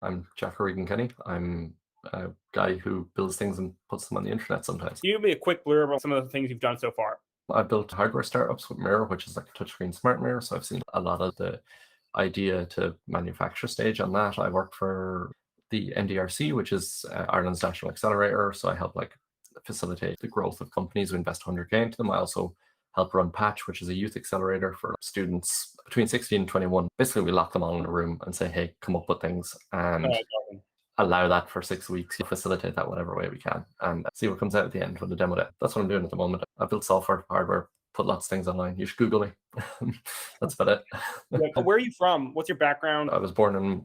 I'm Jack O'Regan-Kenny. I'm a guy who builds things and puts them on the internet sometimes. Can you give me a quick blurb on some of the things you've done so far? I've built hardware startups with Mirr, which is like a touchscreen smart mirror. So I've seen a lot of the idea to manufacture stage on that. I work for the NDRC, which is Ireland's national accelerator. So I help like facilitate the growth of companies who invest 100K into them. I also help run Patch, which is a youth accelerator for students between 16 and 21. Basically, we lock them all in a room and say, hey, come up with things. And allow that for 6 weeks, facilitate that whatever way we can, and see what comes out at the end with the demo day. That's what I'm doing at the moment. I build software, hardware, put lots of things online. You should Google me. That's about it. Where are you from? What's your background? I was born in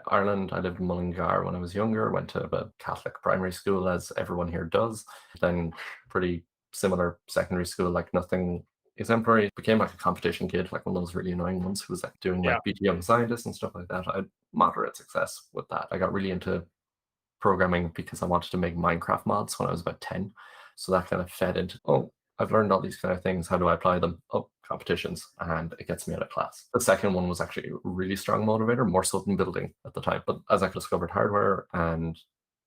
Ireland. I lived in Mullingar when I was younger, went to a Catholic primary school, as everyone here does. Then pretty similar secondary school, like nothing exemplary. Became like a competition kid, like one of those really annoying ones who was like doing like BT Young Scientist and stuff like that. I had moderate success with that. I got really into programming because I wanted to make Minecraft mods when I was about 10. So that kind of fed into, oh, I've learned all these kind of things. How do I apply them? Oh, competitions. And it gets me out of class. The second one was actually a really strong motivator, more so than building at the time. But as I discovered hardware and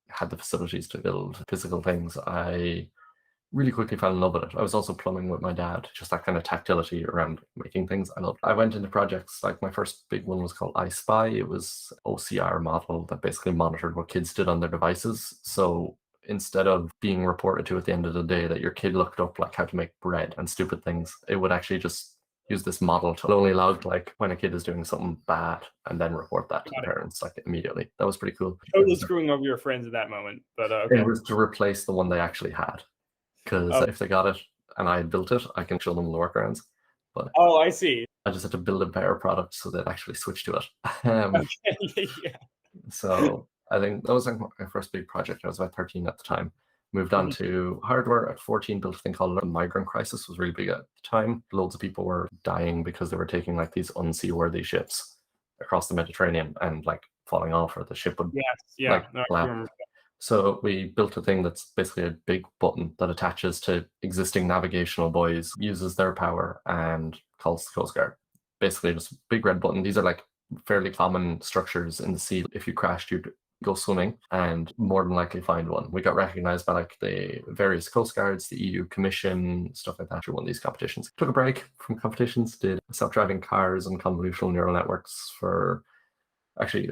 had the facilities to build physical things, I really quickly fell in love with it. I was also plumbing with my dad, just that kind of tactility around making things. I loved it. I went into projects, like my first big one was called I Spy. It was OCR model that basically monitored what kids did on their devices. So instead of being reported to at the end of the day that your kid looked up like how to make bread and stupid things, it would actually just use this model to only log like when a kid is doing something bad and then report that to the parents like immediately. That was pretty cool. Totally screwing over your friends at that moment, but okay. It was to replace the one they actually had. Because if they got it and I built it, I can show them the workarounds. But I see. I just had to build a better product so they'd actually switch to it. Yeah. So I think that was like my first big project. I was about 13 at the time. Moved on to hardware at 14, built a thing called the migrant crisis, was really big at the time. Loads of people were dying because they were taking like these unseaworthy ships across the Mediterranean and like falling off, or the ship would collapse. So we built a thing that's basically a big button that attaches to existing navigational buoys, uses their power, and calls the Coast Guard. Basically just a big red button. These are like fairly common structures in the sea. If you crashed, you'd go swimming and more than likely find one. We got recognized by like the various Coast Guards, the EU Commission, stuff like that, through one of these competitions. Took a break from competitions, did self-driving cars and convolutional neural networks for, actually,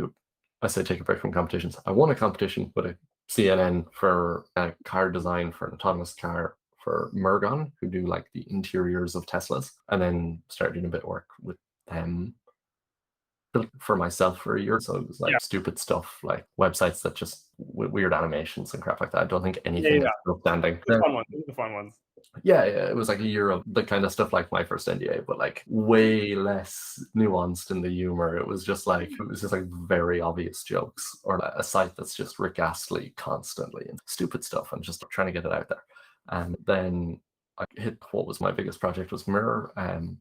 I say take a break from competitions. I won a competition with a CNN for a car design for an autonomous car for Mirr.tech, who do like the interiors of Teslas, and then started doing a bit of work with them for myself for a year. So it was like stupid stuff, like websites that just weird animations and crap like that. I don't think anything is outstanding. The fun ones. Yeah, it was like a year of the kind of stuff like my first NDA, but like way less nuanced in the humor. It was just like very obvious jokes, or a site that's just Rick Astley constantly and stupid stuff, and just trying to get it out there. And then I hit what was my biggest project was Mirror.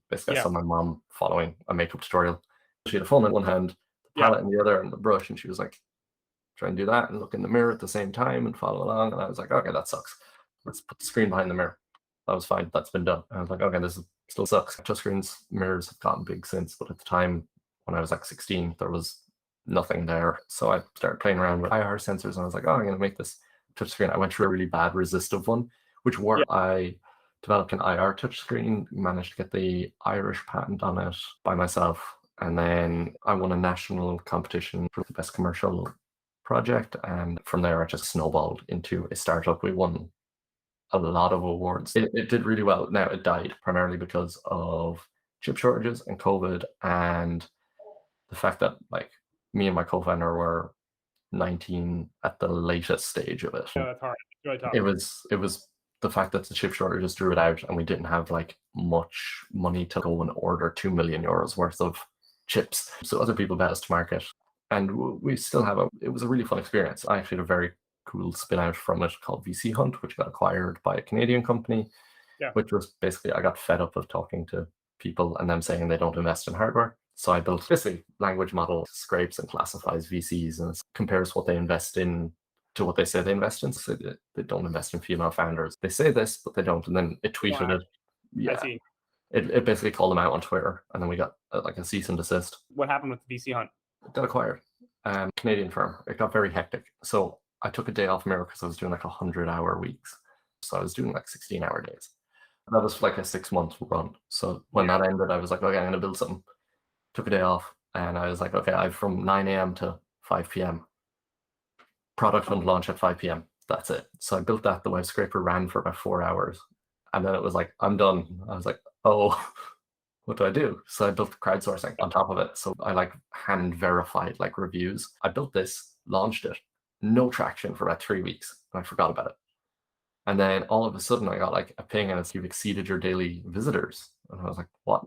Basically I saw my mom following a makeup tutorial. She had a phone in one hand, the palette in the other, and the brush, and she was like, try and do that and look in the mirror at the same time and follow along. And I was like, okay, that sucks. Let's put the screen behind the mirror. That was fine. That's been done. And I was like, okay, this still sucks. Touchscreens, mirrors have gotten big since, but at the time when I was like 16, there was nothing there. So I started playing around with IR sensors, and I was like, oh, I'm going to make this touchscreen. I went through a really bad resistive one, which I developed an IR touchscreen, managed to get the Irish patent on it by myself. And then I won a national competition for the best commercial project. And from there, I just snowballed into a startup. We won a lot of awards. It did really well. Now it died primarily because of chip shortages and COVID, and the fact that like me and my co-founder were 19 at the latest stage of it. Yeah, that's hard. It's really tough. It was the fact that the chip shortages drew it out, and we didn't have like much money to go and order 2 million euros worth of chips. So other people bet us to market, and we still have it was a really fun experience. I actually had a very cool spin out from it called VC Hunt, which got acquired by a Canadian company, which was basically, I got fed up of talking to people and them saying they don't invest in hardware. So I built basically language model, scrapes and classifies VCs and compares what they invest in to what they say they invest in. So they don't invest in female founders. They say this, but they don't. And then it tweeted it. Yeah. I see. It basically called them out on Twitter, and then we got like a cease and desist. What happened with VC Hunt? It got acquired. Canadian firm. It got very hectic. So I took a day off Mirror because I was doing like 100-hour weeks. So I was doing like 16-hour days. That was like a 6-month run. So when that ended, I was like, okay, I'm going to build something. Took a day off, and I was like, okay, I've from 9 a.m. to 5 p.m. Product and launch at 5 p.m. That's it. So I built that. The web scraper ran for about 4 hours. And then it was like, I'm done. I was like, oh, what do I do? So I built crowdsourcing on top of it. So I like hand verified like reviews. I built this, launched it, no traction for about 3 weeks, and I forgot about it. And then all of a sudden I got like a ping and it's you've exceeded your daily visitors. And I was like, what?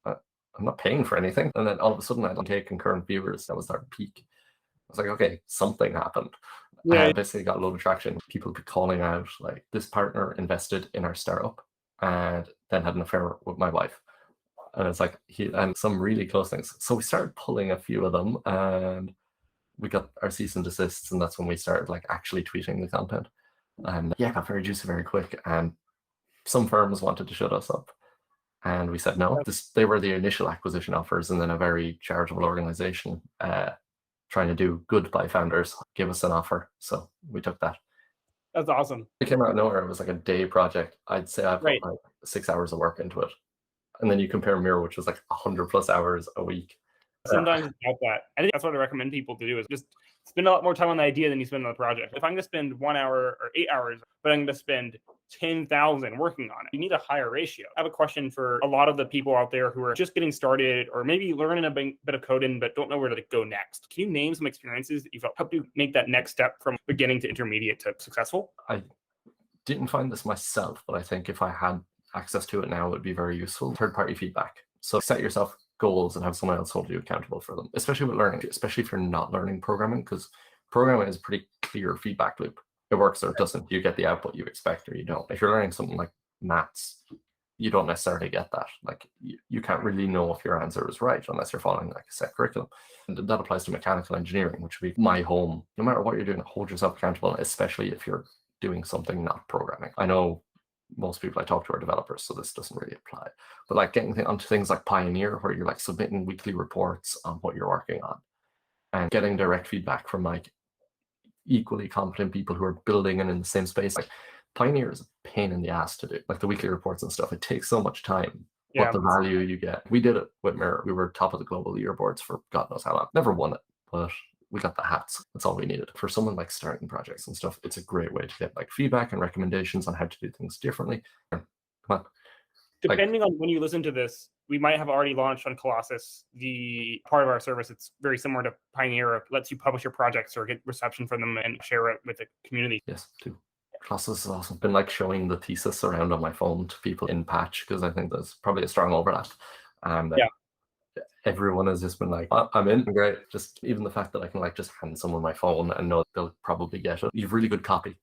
I'm not paying for anything. And then all of a sudden I don't take concurrent viewers. That was our peak. I was like, okay, something happened. Yeah. I basically got a load of traction. People be calling out like, this partner invested in our startup and then had an affair with my wife. And it's like and some really close things. So we started pulling a few of them, and we got our cease and desists, and that's when we started like actually tweeting the content. And yeah, it got very juicy very quick. And some firms wanted to shut us up, and we said no. They were the initial acquisition offers, and then a very charitable organization trying to do good by founders gave us an offer. So we took that. That's awesome. It came out of nowhere. It was like a day project. I'd say I put like 6 hours of work into it. And then you compare Mirror, which was like 100+ hours a week. Sometimes it's about that. I think that's what I recommend people to do is just spend a lot more time on the idea than you spend on the project. If I'm going to spend 1 hour or 8 hours, but I'm going to spend 10,000 working on it, you need a higher ratio. I have a question for a lot of the people out there who are just getting started or maybe learning a bit of coding but don't know where to go next. Can you name some experiences that you felt helped you make that next step from beginning to intermediate to successful? I didn't find this myself, but I think if I had access to it now, it would be very useful. Third-party feedback. So set yourself goals and have someone else hold you accountable for them, especially with learning, especially if you're not learning programming, because programming is a pretty clear feedback loop. It works or it doesn't. You get the output you expect or you don't. If you're learning something like maths, you don't necessarily get that. Like you can't really know if your answer is right unless you're following like a set curriculum. And that applies to mechanical engineering, which would be my home. No matter what you're doing, hold yourself accountable, especially if you're doing something not programming. I know most people I talk to are developers, so this doesn't really apply. But like getting onto things like Pioneer, where you're like submitting weekly reports on what you're working on and getting direct feedback from like equally competent people who are building and in the same space. Like Pioneer is a pain in the ass to do, like the weekly reports and stuff. It takes so much time. Yeah. But the value you get. We did it with Mirror. We were top of the global leaderboards for God knows how long. Never won it, but we got the hats. That's all we needed. For someone like starting projects and stuff, it's a great way to get like feedback and recommendations on how to do things differently. Come on. Depending on when you listen to this, we might have already launched on Colossus the part of our service. It's very similar to Pioneer. It lets you publish your projects or get reception from them and share it with the community. Yes, too. Colossus has also been like showing the thesis around on my phone to people in Patch, because I think there's probably a strong overlap. And everyone has just been like, oh, I'm in, great. Just even the fact that I can like just hand someone my phone and know they'll probably get it. You've really good copy.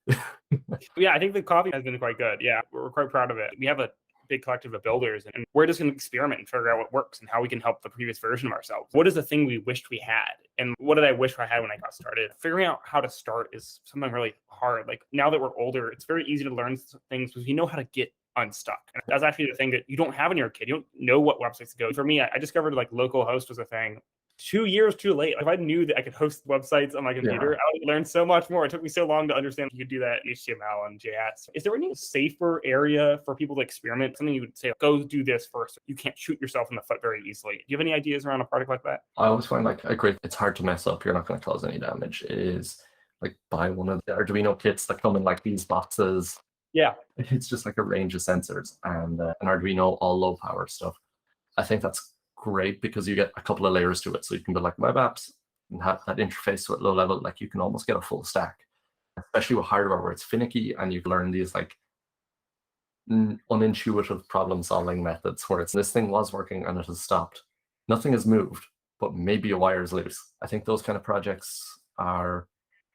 Yeah, I think the copy has been quite good. Yeah, we're quite proud of it. We have a big collective of builders, and we're just going to experiment and figure out what works and how we can help the previous version of ourselves. What is the thing we wished we had? And what did I wish I had when I got started? Figuring out how to start is something really hard. Like now that we're older, it's very easy to learn things because we know how to get unstuck. And that's actually the thing that you don't have when you're a kid. You don't know what websites to go. For me, I discovered like localhost was a thing 2 years too late. If I knew that I could host websites on my computer, I would learn so much more. It took me so long to understand you could do that in HTML and JS. Is there any safer area for people to experiment? Something you would say, go do this first. You can't shoot yourself in the foot very easily. Do you have any ideas around a project like that? I always find like it's hard to mess up. You're not going to cause any damage. Is like buy one of the Arduino kits that come in like these boxes. Yeah. It's just like a range of sensors and an Arduino, all low power stuff. I think that's great because you get a couple of layers to it. So you can build like web apps and have that interface to it low level. Like you can almost get a full stack, especially with hardware where it's finicky and you learn these like unintuitive problem solving methods where it's this thing was working and it has stopped. Nothing has moved, but maybe a wire is loose. I think those kind of projects are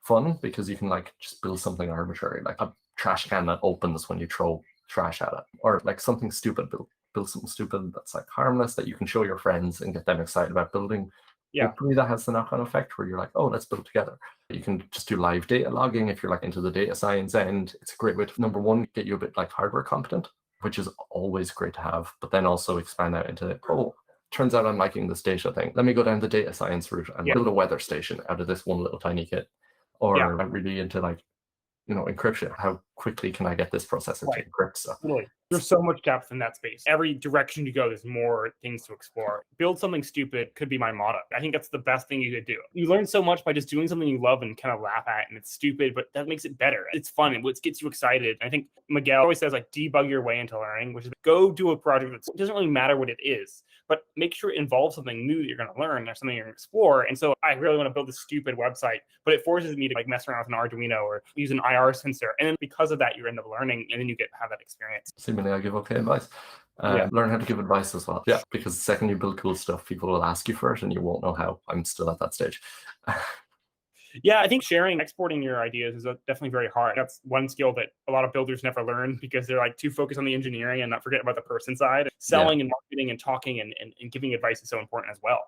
fun because you can like just build something arbitrary, like a trash can that opens when you throw trash at it, or like something stupid. Build something stupid that's like harmless that you can show your friends and get them excited about building. Yeah. Hopefully that has the knock-on effect where you're like, oh, let's build together. You can just do live data logging if you're like into the data science end. It's a great way to, number one, get you a bit like hardware competent, which is always great to have, but then also expand out into, turns out I'm liking this data thing. Let me go down the data science route and Yeah. build a weather station out of this one little tiny kit. Or I'm really into like, encryption. How quickly can I get this processor to encrypt stuff? Totally. There's so much depth in that space. Every direction you go, there's more things to explore. Build something stupid could be my motto. I think that's the best thing you could do. You learn so much by just doing something you love and kind of laugh at, and it's stupid, but that makes it better. It's fun. It gets you excited. I think Miguel always says like debug your way into learning, which is go do a project that doesn't really matter what it is, but make sure it involves something new that you're going to learn or something you're going to explore. And so I really want to build this stupid website, but it forces me to like mess around with an Arduino or use an IR sensor. And then because of that, you end up learning, and then you have that experience. Seemingly I give okay advice. Learn how to give advice as well. Yeah, because the second you build cool stuff, people will ask you for it and you won't know how. I'm still at that stage. Yeah, I think sharing, exporting your ideas is definitely very hard. That's one skill that a lot of builders never learn because they're like too focused on the engineering and not forget about the person side. Selling and marketing and talking and giving advice is so important as well.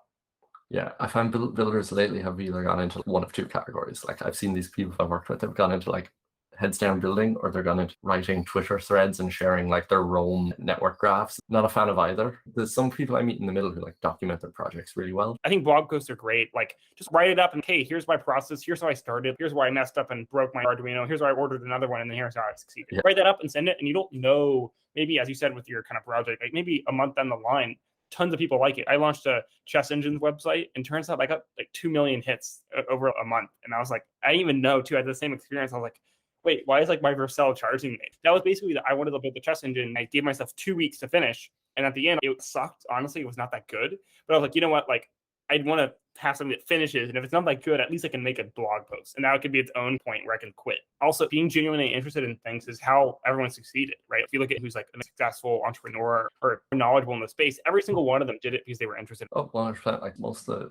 Yeah, I find builders lately have either gone into one of two categories. Like I've seen these people I've worked with, they've gone into like heads down building, or they're gone into writing Twitter threads and sharing like their Roam network graphs. Not a fan of either. There's some people I meet in the middle who like document their projects really well. I think blog posts are great. Like just write it up and, hey, here's my process. Here's how I started. Here's where I messed up and broke my Arduino. Here's where I ordered another one. And then here's how I succeeded. Yeah. Write that up and send it. And you don't know, maybe as you said with your kind of project, like maybe a month down the line, tons of people like it. I launched a chess engines website and turns out I got like 2 million hits over a month. And I was like, I didn't even know too. I had the same experience. I was like, wait, why is like my Vercel charging me? That was basically that I wanted to build the chess engine. I gave myself 2 weeks to finish. And at the end, it sucked. Honestly, it was not that good. But I was like, you know what? Like, I'd want to have something that finishes. And if it's not that good, at least I can make a blog post. And that could be its own point where I can quit. Also, being genuinely interested in things is how everyone succeeded, right? If you look at who's like a successful entrepreneur or knowledgeable in the space, every single one of them did it because they were interested. Oh, 100%. Like most of the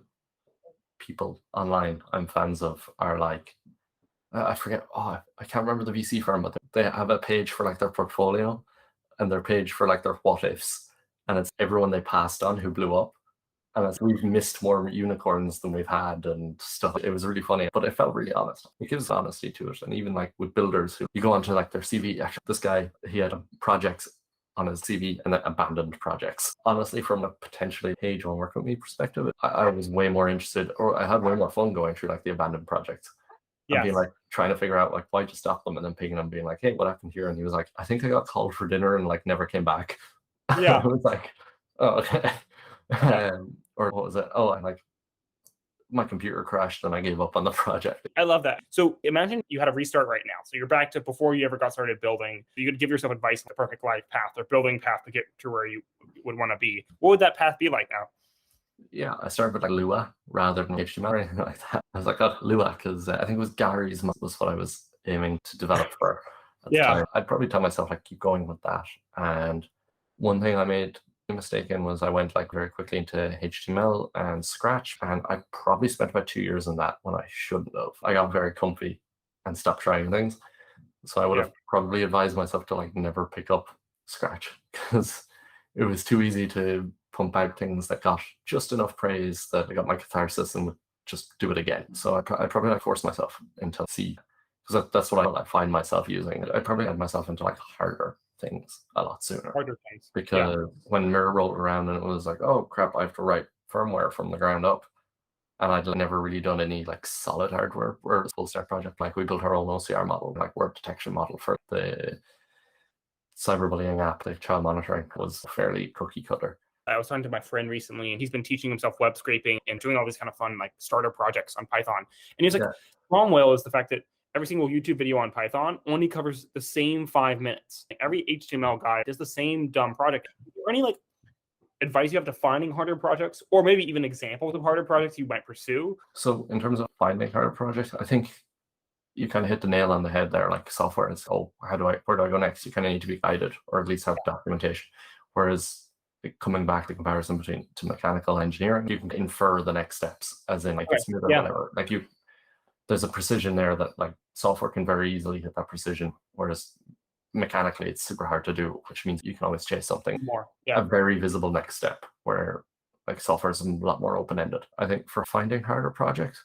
people online I'm fans of are like, I forget, I can't remember the VC firm, but they have a page for like their portfolio and their page for like their what ifs. And it's everyone they passed on who blew up. And we've missed more unicorns than we've had and stuff. It was really funny, but it felt really honest. It gives honesty to it. And even like with builders who you go onto like their CV, actually, this guy, he had projects on his CV and then abandoned projects. Honestly, from a potentially, hey, do you want to work with me perspective, I was way more interested, or I had way more fun going through like the abandoned projects. And being like trying to figure out like why'd you stop them, and then picking them being like, hey, what happened here? And he was like, I think I got called for dinner and like never came back. Yeah. I was like, oh, okay. Or what was it? Oh, I like my computer crashed and I gave up on the project. I love that. So imagine you had a restart right now. So you're back to before you ever got started building. You could give yourself advice on the perfect life path or building path to get to where you would want to be. What would that path be like now? Yeah, I started with like Lua rather than HTML or anything like that. I was like, oh, Lua, because I think it was Gary's was what I was aiming to develop for at the time. I'd probably tell myself like keep going with that. And one thing I made a mistake in was I went like very quickly into HTML and Scratch, and I probably spent about 2 years in that when I shouldn't have. I got very comfy and stopped trying things. So I would have probably advised myself to like never pick up Scratch because it was too easy to pump out things that got just enough praise that I got my catharsis and would just do it again. So I probably like forced myself into C, because that's what I find myself using. I probably had myself into like harder things a lot sooner. Harder things. Because when Mirr rolled around and it was like, oh crap, I have to write firmware from the ground up. And I'd never really done any like solid hardware or a full stack project. Like we built our own OCR model, like word detection model for the cyberbullying app. The child monitoring was fairly cookie cutter. I was talking to my friend recently, and he's been teaching himself web scraping and doing all these kind of fun like starter projects on Python. And he's like, wrong whale is the fact that every single YouTube video on Python only covers the same 5 minutes. Like every HTML guy does the same dumb project. Is there any like advice you have to finding harder projects, or maybe even examples of harder projects you might pursue? So in terms of finding harder projects, I think you kind of hit the nail on the head there. Like software is, where do I go next? You kind of need to be guided, or at least have documentation. Whereas coming back, the comparison to mechanical engineering, you can infer the next steps, as in like it's whatever. Like there's a precision there that like software can very easily hit that precision, whereas mechanically it's super hard to do, which means you can always chase something more. A very visible next step, where like software is a lot more open-ended. I think for finding harder projects,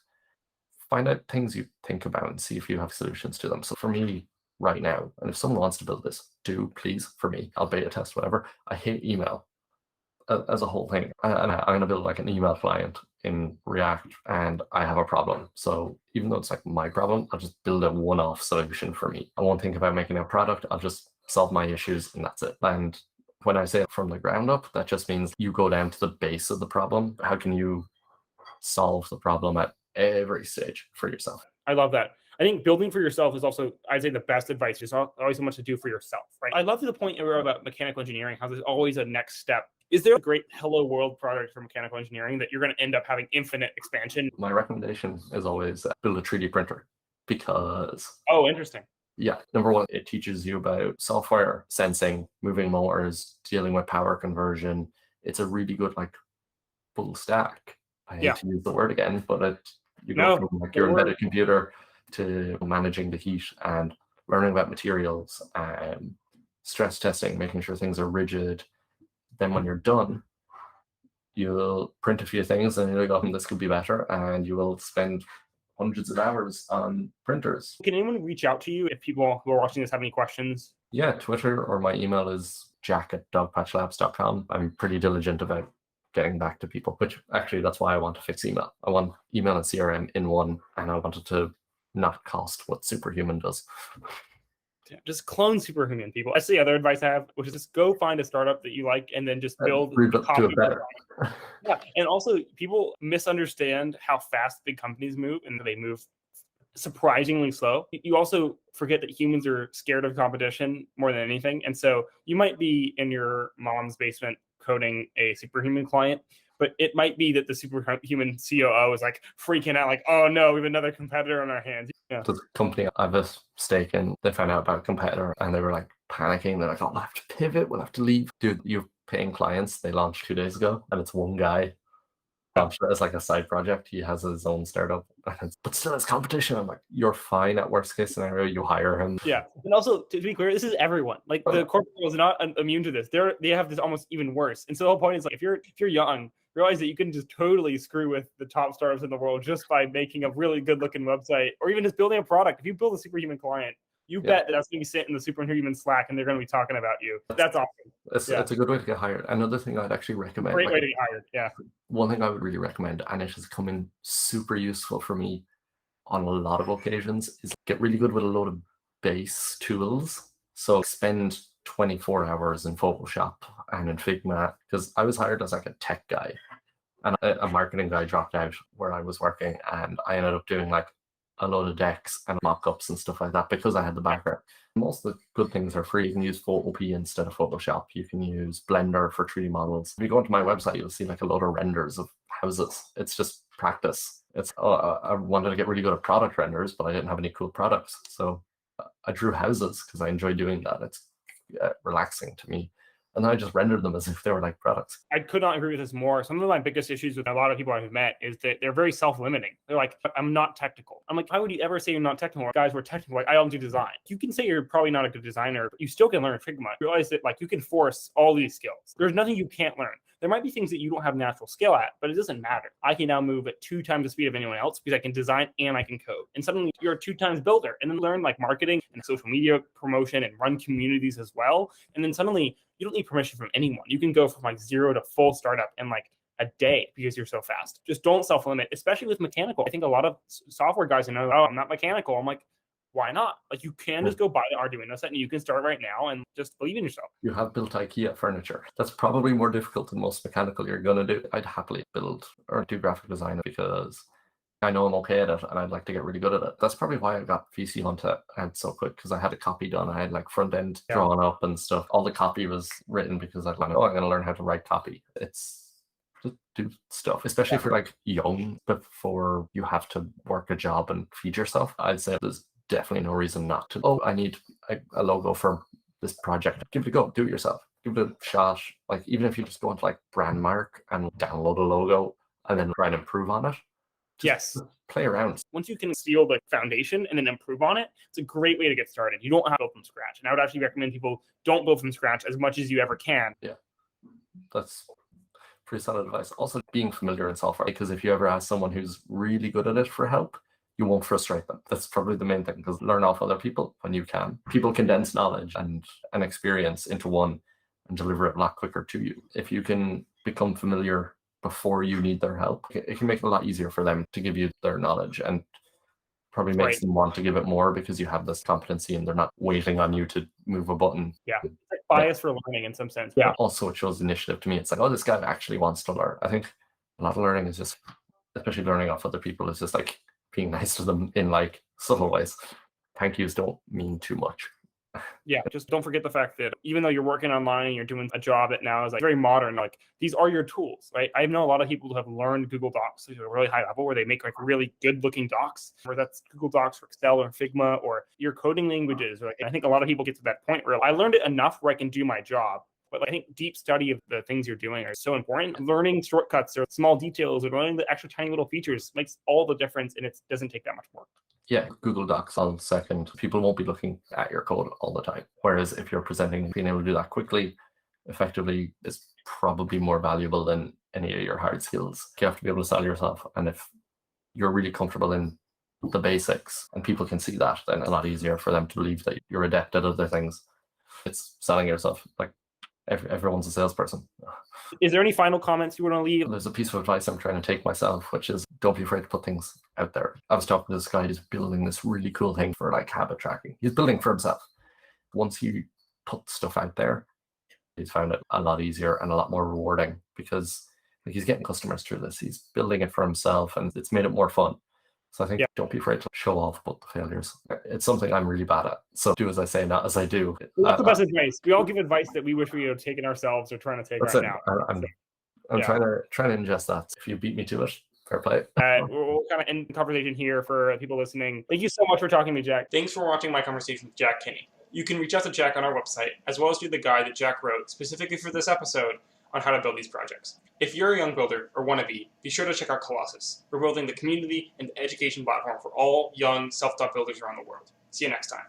find out things you think about and see if you have solutions to them. So for me right now, and if someone wants to build this, do please, for me, I'll beta test whatever. I hate email. as a whole thing. And I'm going to build like an email client in React and I have a problem. So even though it's like my problem, I'll just build a one-off solution for me. I won't think about making a product. I'll just solve my issues and that's it. And when I say from the ground up, that just means you go down to the base of the problem. How can you solve the problem at every stage for yourself? I love that. I think building for yourself is also, I'd say, the best advice. There's always so much to do for yourself, right? I love the point about mechanical engineering, how there's always a next step. Is there a great hello world product for mechanical engineering that you're going to end up having infinite expansion? My recommendation is always build a 3D printer because... Oh, interesting. Yeah, number one, it teaches you about software, sensing, moving motors, dealing with power conversion. It's a really good like full stack. I hate to use the word again, but you go from like your embedded computer to managing the heat and learning about materials and stress testing, making sure things are rigid. Then when you're done, you'll print a few things and you'll go, this could be better. And you will spend hundreds of hours on printers. Can anyone reach out to you if people who are watching this have any questions? Yeah, Twitter or my email is jack@dogpatchlabs.com. I'm pretty diligent about getting back to people, which actually that's why I want to fix email. I want email and CRM in one, and I want it to not cost what Superhuman does. Yeah, just clone Superhuman, people. That's the other advice I have, which is just go find a startup that you like and then just build to it better. Yeah, and also people misunderstand how fast big companies move, and they move surprisingly slow. You also forget that humans are scared of competition more than anything, and so you might be in your mom's basement coding a Superhuman client, but it might be that the Superhuman COO is like freaking out, like, oh no, we have another competitor on our hands. Yeah. The company I have a stake in, they found out about a competitor and they were like panicking. They're like, oh, we'll have to pivot, we'll have to leave. Dude, you're paying clients. They launched 2 days ago and it's one guy. Launched it as like a side project. He has his own startup, but still it's competition. I'm like, you're fine at worst case scenario, you hire him. Yeah. And also, to be clear, this is everyone. Like the corporate world is not immune to this. They have this almost even worse. And so the whole point is like, if you're young, realize that you can just totally screw with the top startups in the world just by making a really good looking website or even just building a product. If you build a Superhuman client, you bet that's going to be sitting in the Superhuman Slack and they're going to be talking about you. That's awesome. It's a good way to get hired. Another thing I'd actually recommend. Great way to get hired. Yeah. One thing I would really recommend, and it has come in super useful for me on a lot of occasions, is get really good with a load of base tools. So spend 24 hours in Photoshop and in Figma, because I was hired as like a tech guy and a marketing guy dropped out where I was working, and I ended up doing like a load of decks and mock-ups and stuff like that because I had the background. Most of the good things are free. You can use Photopea instead of Photoshop. You can use Blender for 3D models. If you go onto my website, you'll see like a load of renders of houses. It's just practice. I wanted to get really good at product renders, but I didn't have any cool products. So I drew houses because I enjoy doing that. It's relaxing to me. And then I just rendered them as if they were like products. I could not agree with this more. Some of my biggest issues with a lot of people I've met is that they're very self-limiting. They're like, I'm not technical. I'm like, how would you ever say you're not technical? Guys, we're technical. Like, I don't do design. You can say you're probably not a good designer, but you still can learn Figma. Realize that like you can force all these skills. There's nothing you can't learn. There might be things that you don't have natural skill at, but it doesn't matter. I can now move at 2 times the speed of anyone else because I can design and I can code. And suddenly you're a 2 times builder, and then learn like marketing and social media promotion and run communities as well. And then suddenly you don't need permission from anyone. You can go from like 0 to full startup in like a day because you're so fast. Just don't self-limit, especially with mechanical. I think a lot of software guys know, oh, I'm not mechanical. I'm like, why not? Like, you can just go buy the Arduino set and you can start right now and just believe in yourself. You have built IKEA furniture. That's probably more difficult than most mechanical you're going to do. I'd happily build or do graphic design because I know I'm okay at it and I'd like to get really good at it. That's probably why I got VC Hunt out so quick, because I had a copy done. I had like front end drawn up and stuff. All the copy was written because I'd like, oh, I'm going to learn how to write copy. It's just do stuff, especially if you're like young before you have to work a job and feed yourself. I'd say there's definitely no reason not to. Oh, I need a logo for this project. Give it a go. Do it yourself. Give it a shot. Like, even if you just go into like Brandmark and download a logo and then try and improve on it. Yes. Play around. Once you can steal the foundation and then improve on it, it's a great way to get started. You don't have to build from scratch. And I would actually recommend people don't build from scratch as much as you ever can. Yeah. That's pretty solid advice. Also, being familiar in software, because if you ever ask someone who's really good at it for help, you won't frustrate them. That's probably the main thing, because learn off other people when you can. People condense knowledge and experience into one, and deliver it a lot quicker to you. If you can become familiar before you need their help, it can make it a lot easier for them to give you their knowledge, and probably makes them want to give it more because you have this competency and they're not waiting on you to move a button. Yeah. It's like bias for learning in some sense. Yeah. But also, it shows initiative to me. It's like, oh, this guy actually wants to learn. I think a lot of learning is just, especially learning off other people, is just like being nice to them in like subtle ways. Thank yous don't mean too much. Yeah, just don't forget the fact that even though you're working online and you're doing a job that now is like very modern, like these are your tools, right? I know a lot of people who have learned Google Docs to a really high level where they make like really good looking docs, whether that's Google Docs or Excel or Figma or your coding languages. Or I think a lot of people get to that point where I learned it enough where I can do my job. But I think deep study of the things you're doing are so important. Learning shortcuts or small details or learning the actual tiny little features makes all the difference, and it doesn't take that much work. Yeah, Google Docs on second. People won't be looking at your code all the time. Whereas if you're presenting, being able to do that quickly, effectively, is probably more valuable than any of your hard skills. You have to be able to sell yourself. And if you're really comfortable in the basics and people can see that, then it's a lot easier for them to believe that you're adept at other things. It's selling yourself. Like everyone's a salesperson. Is there any final comments you want to leave? There's a piece of advice I'm trying to take myself, which is don't be afraid to put things out there. I was talking to this guy who's building this really cool thing for like habit tracking. He's building for himself. Once he put stuff out there, he's found it a lot easier and a lot more rewarding because like, he's getting customers through this. He's building it for himself and it's made it more fun. So I think don't be afraid to show off about the failures. It's something I'm really bad at. So do as I say, not as I do. That's the best advice. We all give advice that we wish we had taken ourselves or trying to take right now. I'm trying to ingest that. If you beat me to it, fair play. We'll kind of end the conversation here for people listening. Thank you so much for talking to me, Jack. Thanks for watching my conversation with Jack Kinney. You can reach out to Jack on our website, as well as do the guide that Jack wrote specifically for this episode on how to build these projects. If you're a young builder or want to be sure to check out Colossus. We're building the community and the education platform for all young self-taught builders around the world. See you next time.